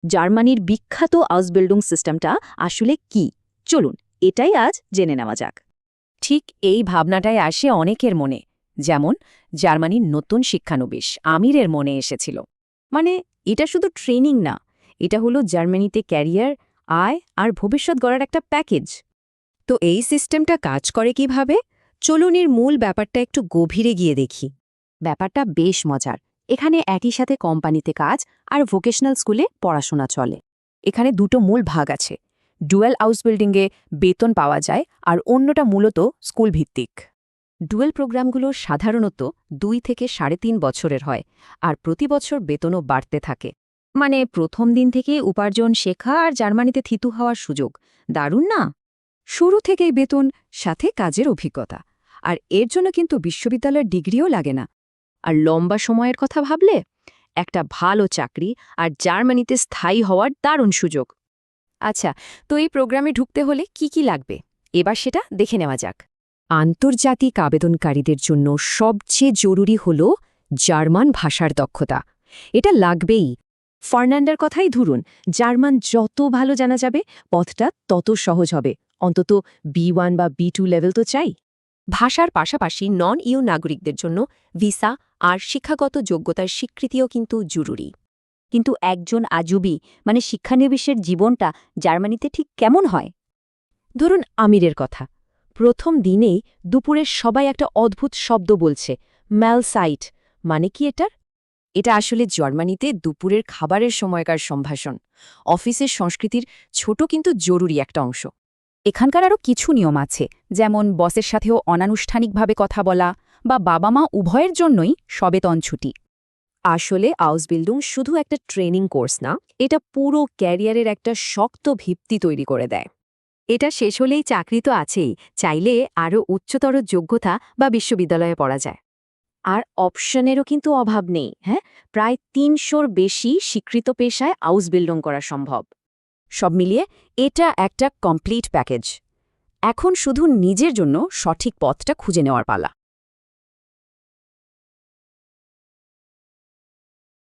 জার্মানির বিখ্যাত আউসবিল্ডিং সিস্টেমটা আসলে কি চলুন এটাই আজ জেনে নেওয়া যাক। ঠিক এই ভাবনাটাই আসে অনেকের মনে, যেমন জার্মানির নতুন শিক্ষানবিশ আমিরের মনে এসেছিল। মানে এটা শুধু ট্রেনিং না, এটা হলো জার্মানিতে ক্যারিয়ার, আয় আর ভবিষ্যৎ গড়ার একটা প্যাকেজ। তো এই সিস্টেমটা কাজ করে কিভাবে? চলুন এর মূল ব্যাপারটা একটু গভীরে গিয়ে দেখি। ব্যাপারটা বেশ মজার। এখানে একই সাথে কোম্পানিতে কাজ আর ভোকেশনাল স্কুলে পড়াশোনা চলে। এখানে দুটো মূল ভাগ আছে। ডুয়েল হাউসবিল্ডিংয়ে বেতন পাওয়া যায় আর অন্যটা মূলত স্কুল ভিত্তিক। ডুয়েল প্রোগ্রামগুলো সাধারণত 2 থেকে 3.5 বছরের হয়, আর প্রতি বছর বেতনও বাড়তে থাকে। মানে প্রথম দিন থেকে উপার্জন শেখা আর জার্মানিতে থিতু হওয়ার সুযোগ। দারুণ না? শুরু থেকেই বেতন, সাথে কাজের অভিজ্ঞতা। আর এর জন্য কিন্তু বিশ্ববিদ্যালয়ের ডিগ্রিও লাগে না। আর লম্বা সময়ের কথা ভাবলে একটা ভালো চাকরি আর জার্মানিতে স্থায়ী হওয়ার দারুণ সুযোগ। আচ্ছা, তো এই প্রোগ্রামে ঢুকতে হলে কি কি লাগবে? এবার সেটা দেখে নেওয়া যাক। আন্তর্জাতিক আবেদনকারীদের জন্য সবচেয়ে জরুরি হল জার্মান ভাষার দক্ষতা। এটা লাগবেই। ফার্নান্ডার কথাই ধরুন, জার্মান যত ভালো জানা যাবে পথটা তত সহজ হবে। অন্তত B1 বা B2 লেভেল তো চাই। ভাষার পাশাপাশি নন ইউ নাগরিকদের জন্য ভিসা আর শিক্ষাগত যোগ্যতার স্বীকৃতিও কিন্তু জরুরি। কিন্তু একজন আজুবি মানে শিক্ষানবিশের জীবনটা জার্মানিতে ঠিক কেমন হয়? ধরুন আমিরের কথা। প্রথম দিনেই দুপুরে সবাই একটা অদ্ভুত শব্দ বলছে, ম্যালসাইট। মানে কি এটার? এটা আসলে জার্মানিতে দুপুরের খাবারের সময়কার সম্ভাষণ। অফিসের সংস্কৃতির ছোট কিন্তু জরুরি একটা অংশ। এখানকার আরও কিছু নিয়ম আছে, যেমন বসের সাথেও অনানুষ্ঠানিকভাবে কথা বলা বা বাবা মা উভয়ের জন্যই সবেতন ছুটি। আসলে আউসবিল্ডিং শুধু একটা ট্রেনিং কোর্স না, এটা পুরো ক্যারিয়ারের একটা শক্ত ভিত্তি তৈরি করে দেয়। এটা শেষ হলেই চাকরি তো আছেই, চাইলে আরও উচ্চতর যোগ্যতা বা বিশ্ববিদ্যালয়ে পড়া যায়। আর অপশনেরও কিন্তু অভাব নেই। হ্যাঁ, প্রায় 300র বেশি স্বীকৃত পেশায় আউসবিল্ডিং করা সম্ভব। সব মিলিয়ে এটা একটা কমপ্লিট প্যাকেজ। এখন শুধু নিজের জন্য সঠিক পথটা খুঁজে নেওয়ার পালা।